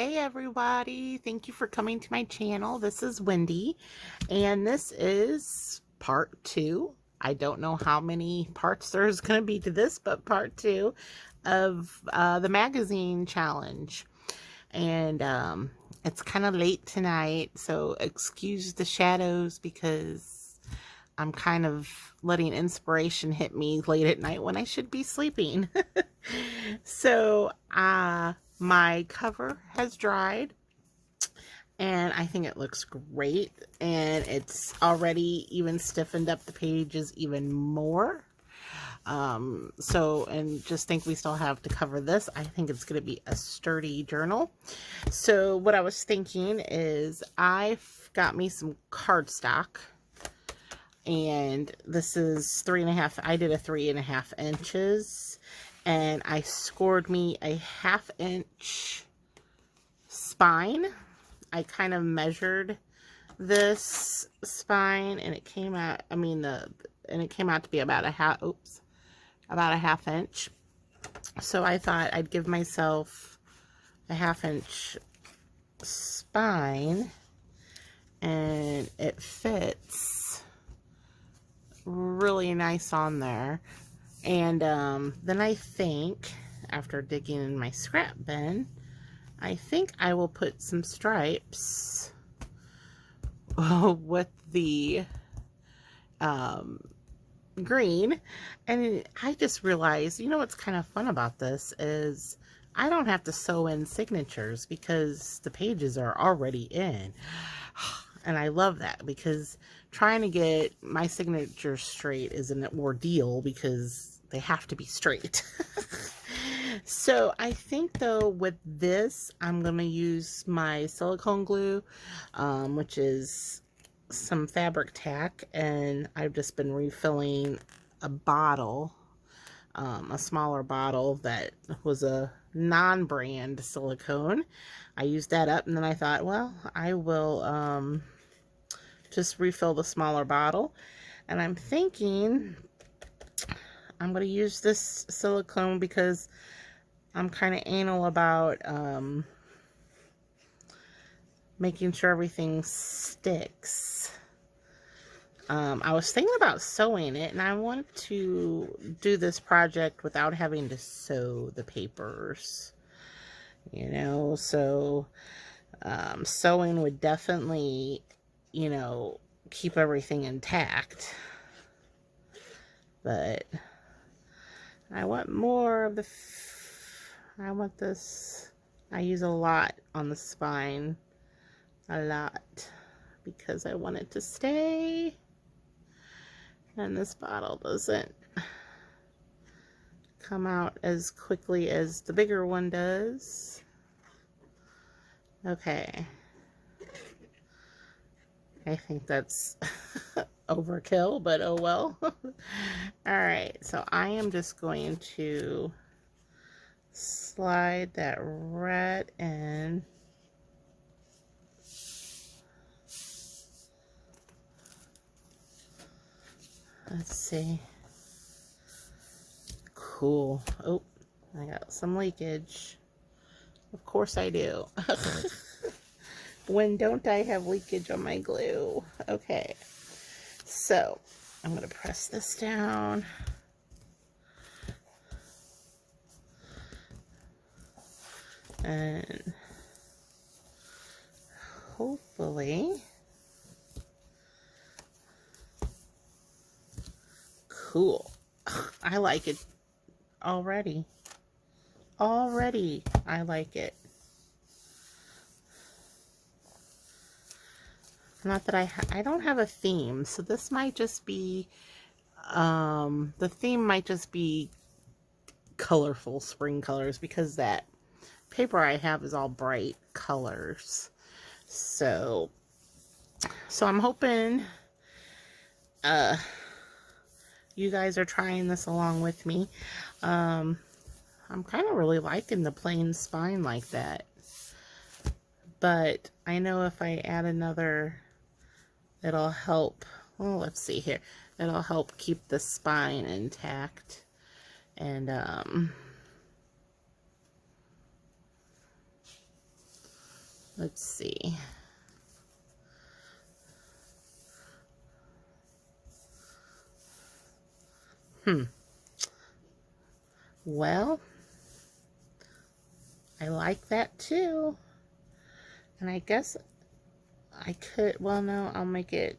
Hey everybody, thank you for coming to my channel. This is Wendy, and this is part 2. I don't know how many parts there's going to be to this, but part 2 of the magazine challenge. And it's kind of late tonight, so excuse the shadows because I'm kind of letting inspiration hit me late at night when I should be sleeping. So, my cover has dried and I think it looks great, and it's already even stiffened up the pages even more. And just think we still have to cover this. I think it's going to be a sturdy journal. So what I was thinking is I've got me some cardstock, and this is 3.5. I did a 3.5 inches, and I scored me a 1/2 inch spine. I kind of measured this spine, and it came out, it came out to be about a half, about a 1/2 inch. So I thought I'd give myself a 1/2 inch spine, and it fits really nice on there. And then I think, after digging in my scrap bin, I think I will put some stripes with the green. And I just realized, you know what's kind of fun about this is I don't have to sew in signatures because the pages are already in. And I love that, because trying to get my signature straight is an ordeal because they have to be straight. So I think though with this, I'm going to use my silicone glue, which is some fabric tack, and I've just been refilling a bottle, a smaller bottle that was a non-brand silicone. I used that up, and then I thought, well, I will just refill the smaller bottle. And I'm thinking I'm going to use this silicone because I'm kind of anal about making sure everything sticks. I was thinking about sewing it, and I want to do this project without having to sew the papers, you know, so sewing would definitely, you know, keep everything intact. But I want more of the, I want this, I use a lot on the spine, a lot, because I want it to stay. And this bottle doesn't come out as quickly as the bigger one does. Okay. I think that's overkill, but oh well. Alright, so I am just going to slide that right in. Let's see. Cool. Oh, I got some leakage. Of course I do. When don't I have leakage on my glue? Okay. So, I'm going to press this down. And hopefully, cool. I like it already. Already, I like it. Not that I don't have a theme, so this might just be, the theme might just be colorful spring colors, because that paper I have is all bright colors. So I'm hoping you guys are trying this along with me. I'm kind of really liking the plain spine like that. But I know if I add another, it'll help. Well, let's see here. It'll help keep the spine intact. And Let's see. Well, I like that too. And I guess I could, well, no, I'll make it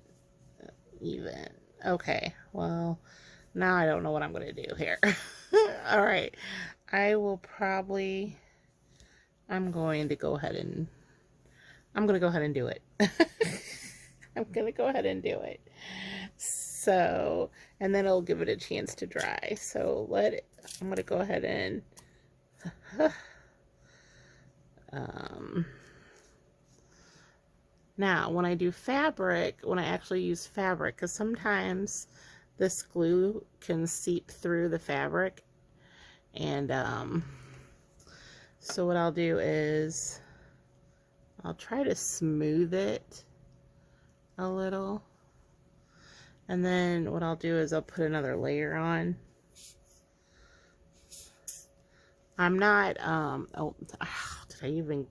even. Okay, well, now I don't know what I'm going to do here. All right, I will probably, I'm going to go ahead and do it. I'm going to go ahead and do it. So, and then it'll give it a chance to dry. So I'm going to go ahead and, now, when I do fabric, when I actually use fabric, because sometimes this glue can seep through the fabric, and so what I'll do is I'll try to smooth it a little, and then what I'll do is I'll put another layer on. I'm not, oh, did I even...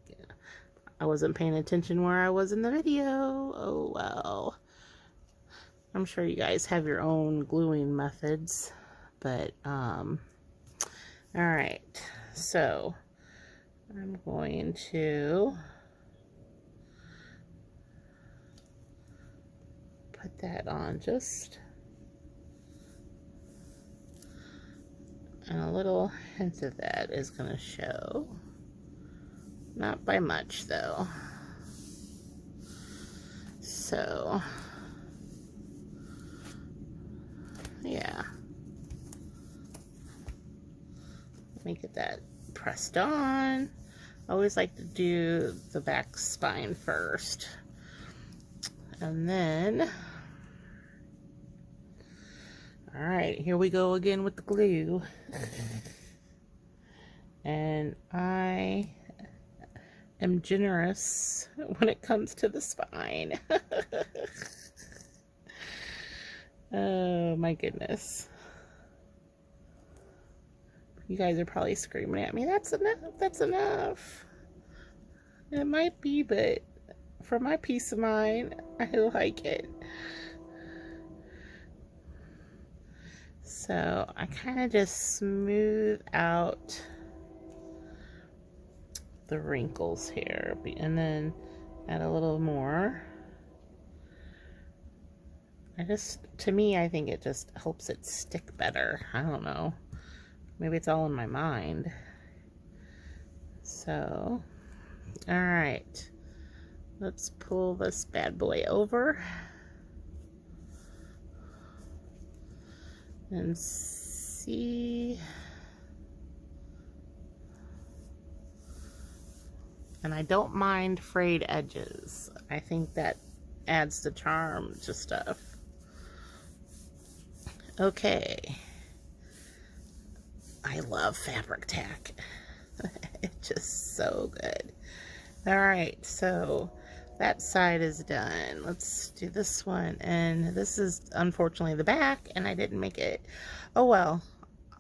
I wasn't paying attention where I was in the video. Oh, well. I'm sure you guys have your own gluing methods. But, alright. So, I'm going to put that on just. And a little hint of that is going to show. Not by much, though. So, yeah. Let me get that pressed on. I always like to do the back spine first. And then, all right, here we go again with the glue. And I am generous when it comes to the spine. Oh my goodness. You guys are probably screaming at me, that's enough, that's enough. It might be, but for my peace of mind, I like it. So I kind of just smooth out the wrinkles here, and then add a little more. To me, I think it just helps it stick better. I don't know. Maybe it's all in my mind. So, all right. Let's pull this bad boy over and see. And I don't mind frayed edges. I think that adds the charm to stuff. Okay. I love fabric tack. It's just so good. All right, so that side is done. Let's do this one. And this is unfortunately the back, and I didn't make it. Oh well,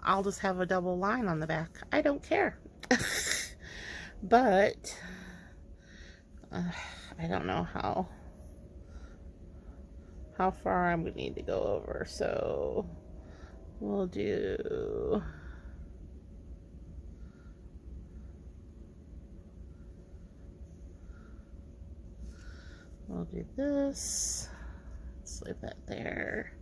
I'll just have a double line on the back. I don't care. But I don't know how far I'm gonna need to go over, so we'll do this. Let's leave that there.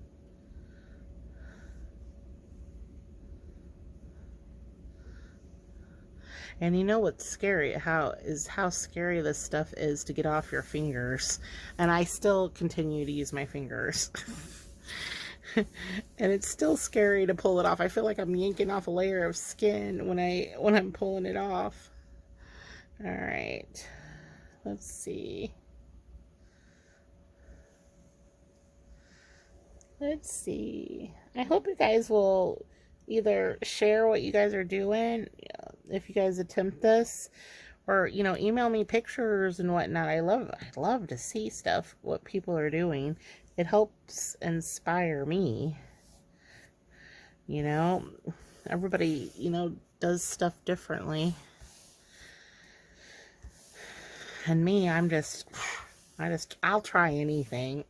And you know what's scary? How scary this stuff is to get off your fingers. And I still continue to use my fingers. And it's still scary to pull it off. I feel like I'm yanking off a layer of skin when I'm pulling it off. All right. Let's see. Let's see. I hope you guys will either share what you guys are doing if you guys attempt this, or email me pictures and whatnot. I love to see stuff, what people are doing. It helps inspire me. Everybody does stuff differently. And me, I'll try anything.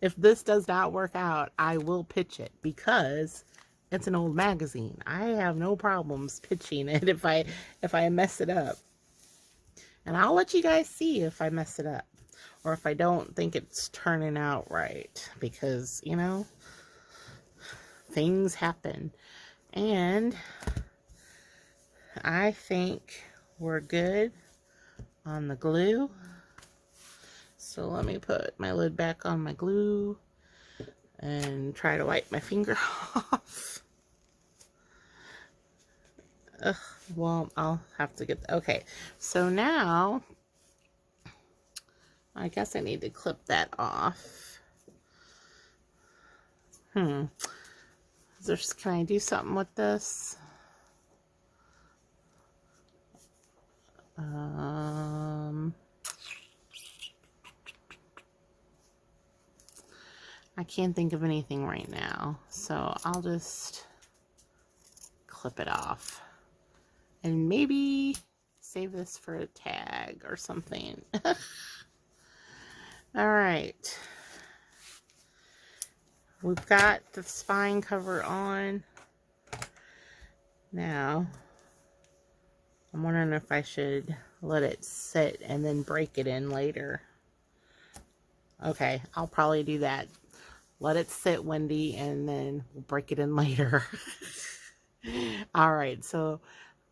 If this does not work out, I will pitch it because it's an old magazine. I have no problems pitching it if I mess it up. And I'll let you guys see if I mess it up or if I don't think it's turning out right, because, you know, things happen. And I think we're good on the glue. So let me put my lid back on my glue and try to wipe my finger off. Ugh, well, I'll have to get... Okay, so now I guess I need to clip that off. Can I do something with this? I can't think of anything right now, so I'll just clip it off and maybe save this for a tag or something. All right, we've got the spine cover on. Now I'm wondering if I should let it sit and then break it in later. Okay, I'll probably do that. Let it sit, Wendy, and then we'll break it in later. All right, so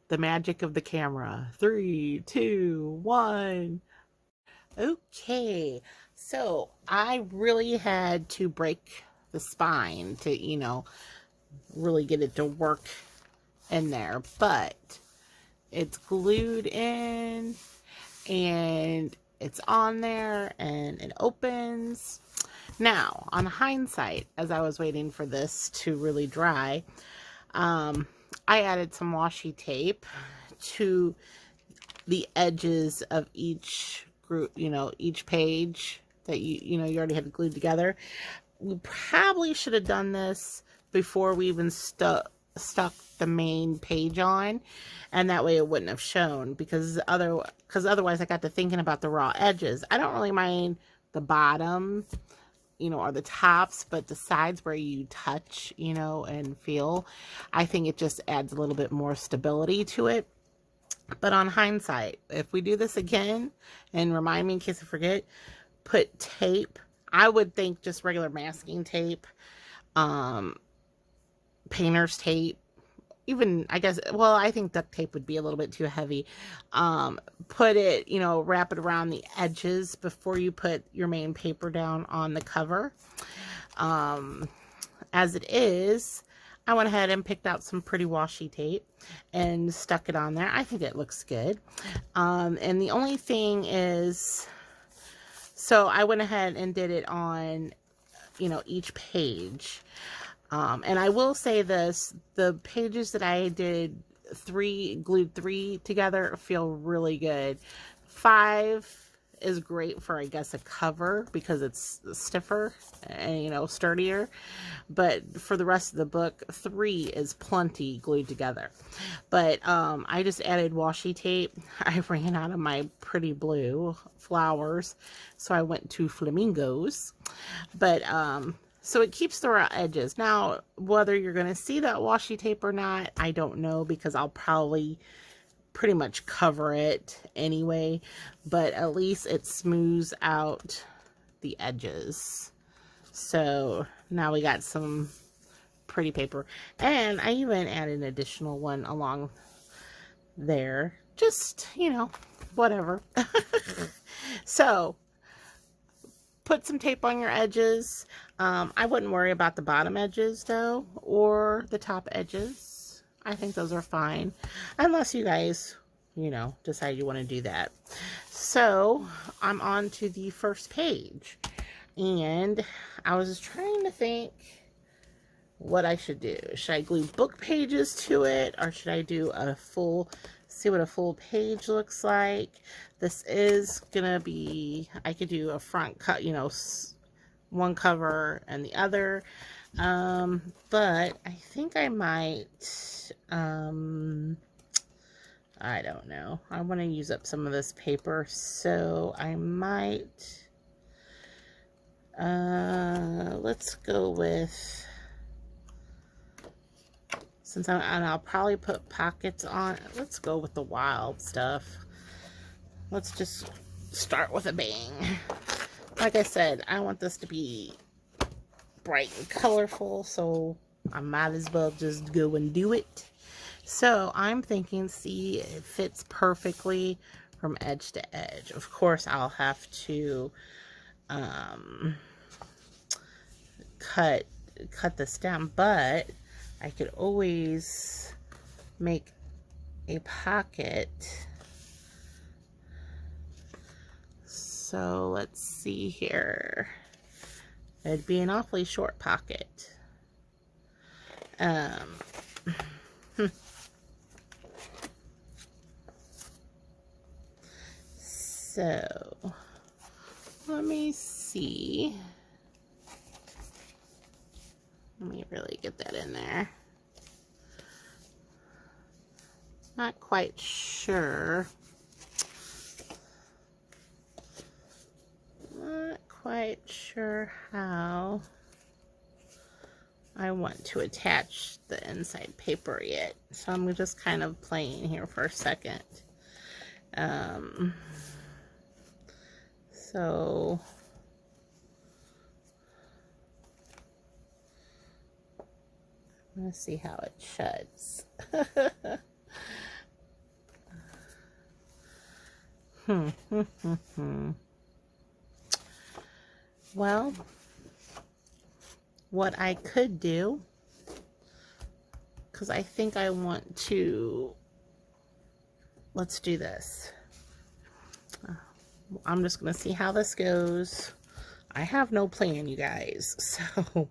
the magic of the camera. 3, 2, 1. Okay, so I really had to break the spine to, you know, really get it to work in there, but it's glued in and it's on there and it opens. Now, on hindsight, as I was waiting for this to really dry, I added some washi tape to the edges of each group, you know, each page that you already had glued together. We probably should have done this before we even stuck the main page on, and that way it wouldn't have shown, because otherwise I got to thinking about the raw edges. I don't really mind the bottom, you know, or the tops, but the sides where you touch, you know, and feel, I think it just adds a little bit more stability to it. But on hindsight, if we do this again, and remind me in case I forget, put tape. I would think just regular masking tape, painter's tape, even, I guess, well, I think duct tape would be a little bit too heavy. Put it, you know, wrap it around the edges before you put your main paper down on the cover. As it is, I went ahead and picked out some pretty washi tape and stuck it on there. I think it looks good. And the only thing is, so I went ahead and did it on, you know, each page. And I will say this, the pages that I did glued three together feel really good. 5 is great for, I guess, a cover because it's stiffer and, you know, sturdier. But for the rest of the book, 3 is plenty glued together. But I just added washi tape. I ran out of my pretty blue flowers, so I went to flamingos. But so it keeps the raw edges. Now, whether you're going to see that washi tape or not, I don't know, because I'll probably pretty much cover it anyway. But at least it smooths out the edges. So now we got some pretty paper. And I even added an additional one along there. Just, you know, whatever. So put some tape on your edges. I wouldn't worry about the bottom edges though, or the top edges. I think those are fine, unless you guys, you know, decide you want to do that. So I'm on to the first page, and I was trying to think what I should do. Should I glue book pages to it, or should I do a full, see what a full page looks like? This is gonna be, I could do a front cut, you know, one cover and the other, but I think I might, I don't know. I want to use up some of this paper, so I might, let's go with, and I'll probably put pockets on, let's go with the wild stuff. Let's just start with a bang. Like I said, I want this to be bright and colorful, so I might as well just go and do it. So I'm thinking, see, it fits perfectly from edge to edge. Of course, I'll have to cut this down, but I could always make a pocket. So let's see here. It'd be an awfully short pocket. So let me see. Let me really get that in there. Not quite sure. Not quite sure how I want to attach the inside paper yet. So I'm just kind of playing here for a second. So I'm going to see how it shuts. Well, what I could do, because I think I want to, let's do this. I'm just going to see how this goes. I have no plan, you guys, so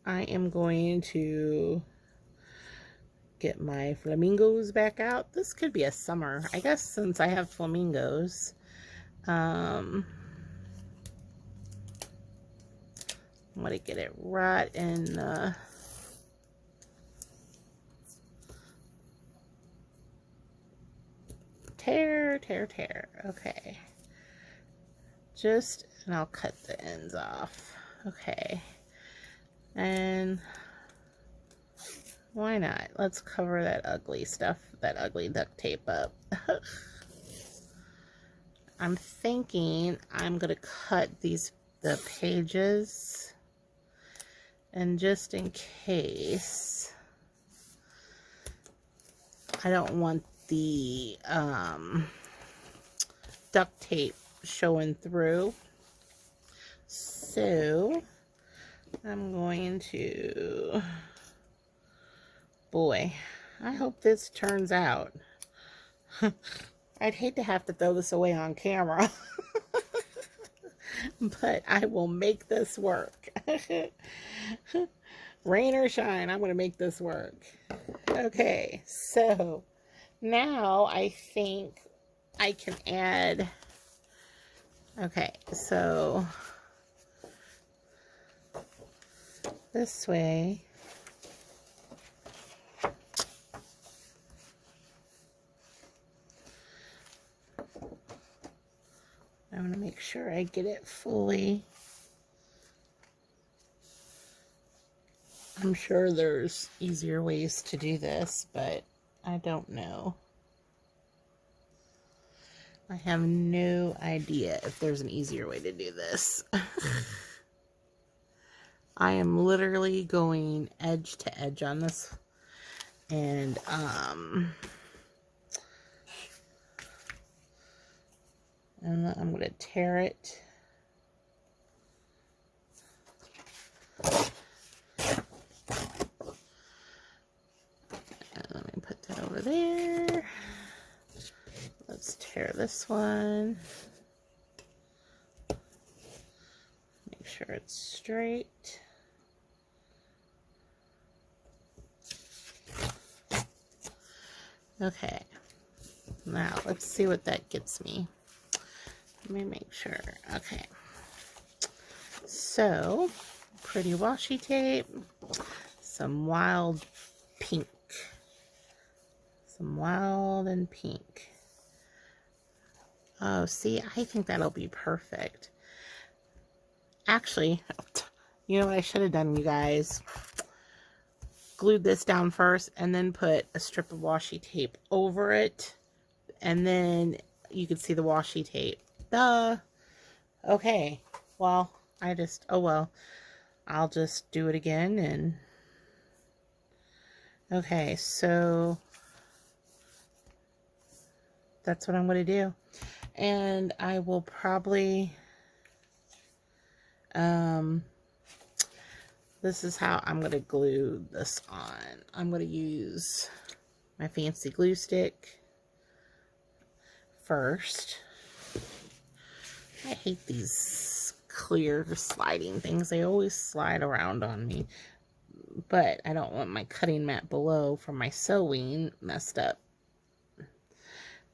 I am going to get my flamingos back out. This could be a summer, I guess, since I have flamingos. I'm going to get it right in the tear. Okay. And I'll cut the ends off. Okay. And why not? Let's cover that ugly stuff, that ugly duct tape up. I'm thinking I'm going to cut the pages, and just in case, I don't want the duct tape showing through. So I'm going to, boy, I hope this turns out. I'd hate to have to throw this away on camera. But I will make this work. Rain or shine, I'm going to make this work. Okay, so now I think I can add, okay, so this way, I want to make sure I get it fully. I'm sure there's easier ways to do this, but I don't know. I have no idea if there's an easier way to do this. I am literally going edge to edge on this, and I'm going to tear it. And let me put that over there. Let's tear this one. Make sure it's straight. Okay. Now let's see what that gets me. Let me make sure. Okay. So, pretty washi tape, some wild pink. Some Wild and Pink. Oh, see, I think that'll be perfect. Actually, you know what I should have done, you guys? Glued this down first and then put a strip of washi tape over it. And then you can see the washi tape. Duh. Okay. Well, oh well. I'll just do it again and... Okay, so... that's what I'm going to do. And I will probably... this is how I'm going to glue this on. I'm going to use my fancy glue stick first. I hate these clear sliding things. They always slide around on me. But I don't want my cutting mat below from my sewing messed up.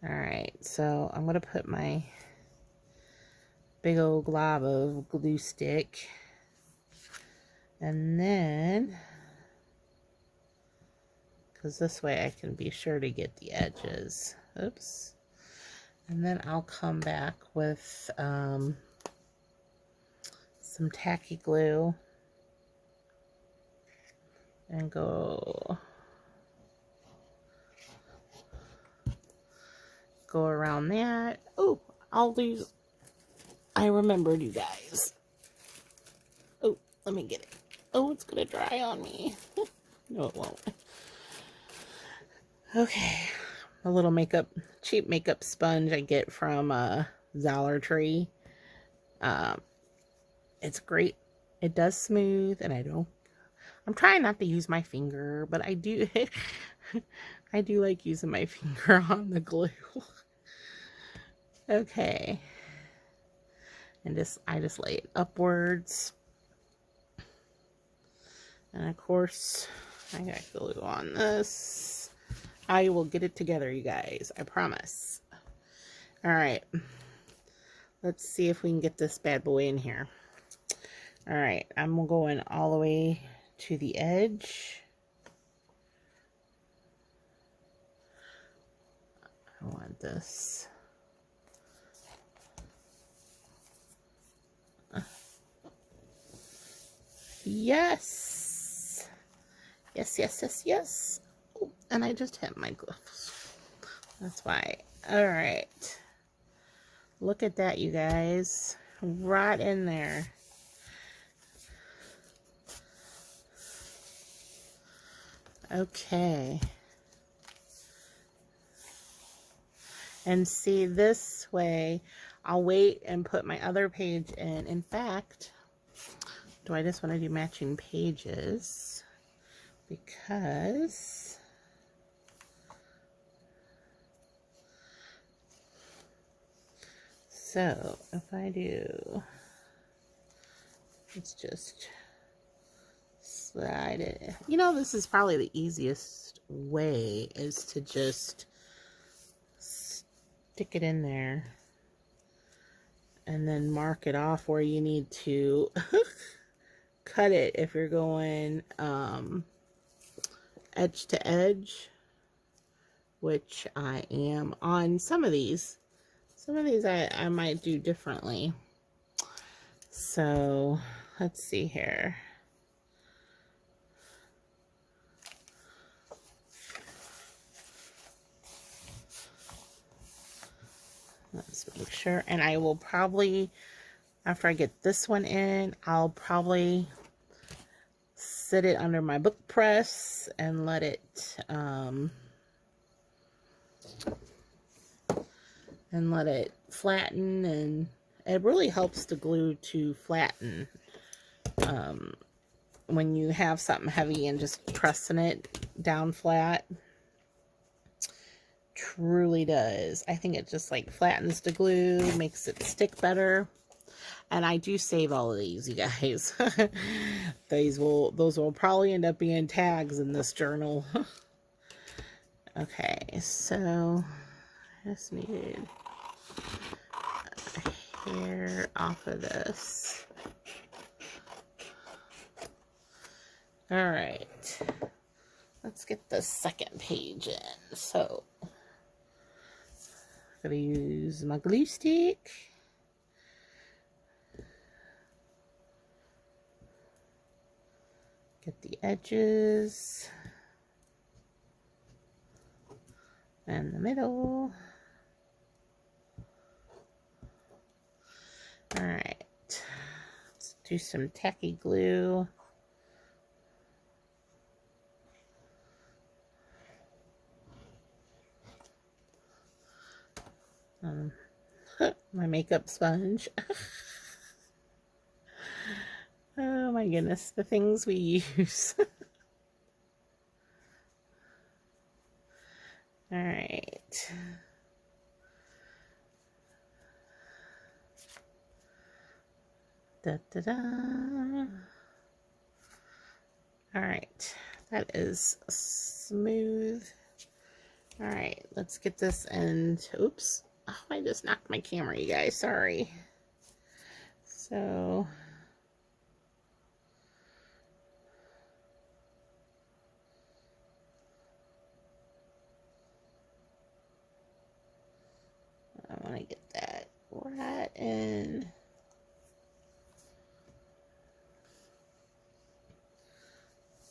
Alright, so I'm going to put my big old glob of glue stick. And then, because this way I can be sure to get the edges. Oops. And then I'll come back with some tacky glue and go around that. Oh, I remembered, you guys. Oh, let me get it. Oh, it's gonna dry on me. No, it won't. Okay, a little cheap makeup sponge I get from Dollar Tree. It's great. It does smooth, and I'm trying not to use my finger, but I do I do like using my finger on the glue. Okay. And I just lay it upwards. And of course, I got glue on this. I will get it together, you guys. I promise. Alright. Let's see if we can get this bad boy in here. Alright, I'm going all the way to the edge. I want this. Yes! Yes, yes, yes, yes. Oh, and I just hit my gloves. That's why. Alright. Look at that, you guys. Right in there. Okay. And see, this way, I'll wait and put my other page in. In fact, do I just want to do matching pages? Because so if I do, let's just slide it. You know, this is probably the easiest way, is to just stick it in there and then mark it off where you need to cut it if you're going edge to edge, which I am on some of these. Some of these I might do differently. So let's see here. Let's make sure. And I will probably, after I get this one in, I'll probably sit it under my book press and let it flatten, and it really helps the glue to flatten when you have something heavy and just pressing it down flat. Truly does. I think it just like flattens the glue, makes it stick better. And I do save all of these, you guys. Those will probably end up being tags in this journal. Okay, so I just needed a hair off of this. All right, let's get the second page in. So, I'm going to use my glue stick. Get the edges. And the middle. Alright. Let's do some tacky glue. My makeup sponge. Oh my goodness, the things we use. All right. Da, da, da. All right, that is smooth. All right, let's get this and oops. Oh, I just knocked my camera, you guys. Sorry. So I want to get that right in.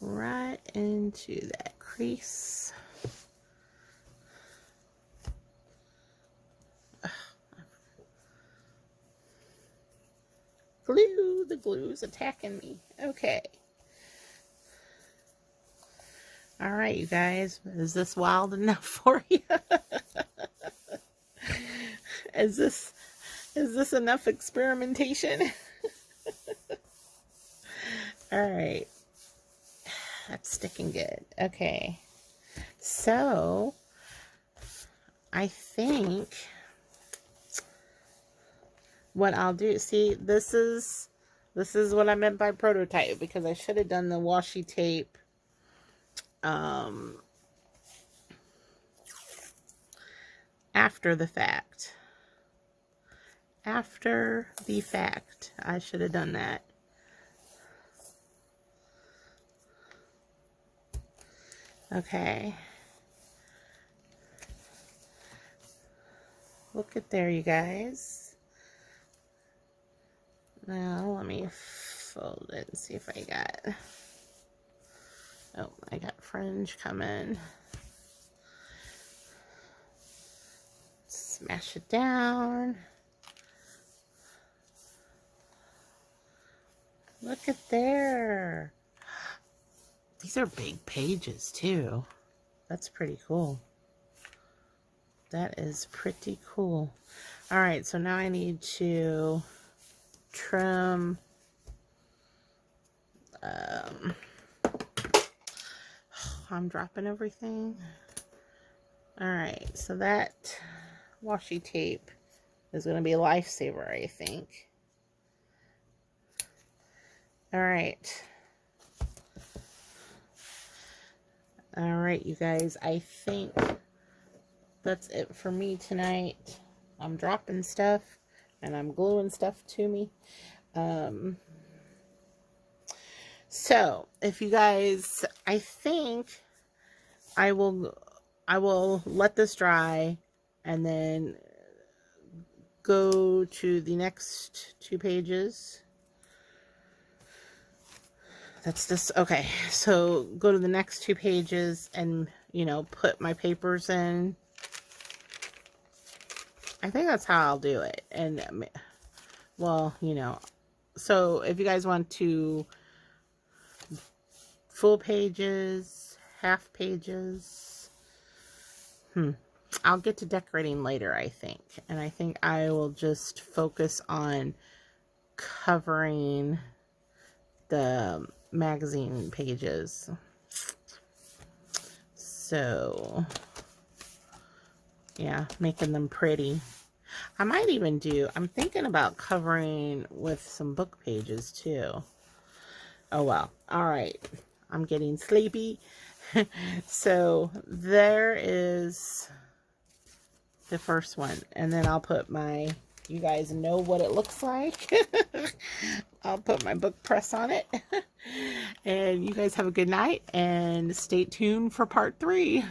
Right into that crease. Glue, the glue's attacking me. Okay. All right, you guys, is this wild enough for you? Is this enough experimentation? All right. That's sticking good. Okay. So, I think what I'll do, see, this is what I meant by prototype, because I should have done the washi tape after the fact. After the fact, I should have done that. Okay. Look at there, you guys. Now, let me fold it and see if I got... Oh, I got fringe coming. Smash it down. Look at there. These are big pages, too. That's pretty cool. That is pretty cool. All right, so now I need to trim. I'm dropping everything. All right, so that washi tape is going to be a lifesaver, I think. All right. All right, you guys, I think that's it for me tonight. I'm dropping stuff and I'm gluing stuff to me. So if you guys, I think I will let this dry and then go to the next 2 pages. That's this. Okay, so go to the next 2 pages and, you know, put my papers in. I think that's how I'll do it. And, well, you know, so if you guys want to full pages, half pages, I'll get to decorating later, I think. And I think I will just focus on covering the magazine pages. So, yeah, making them pretty. I might even do, I'm thinking about covering with some book pages too. Oh well, all right. I'm getting sleepy. So there is the first one, and then I'll put my, you guys know what it looks like. I'll put my book press on it. And you guys have a good night and stay tuned for part 3.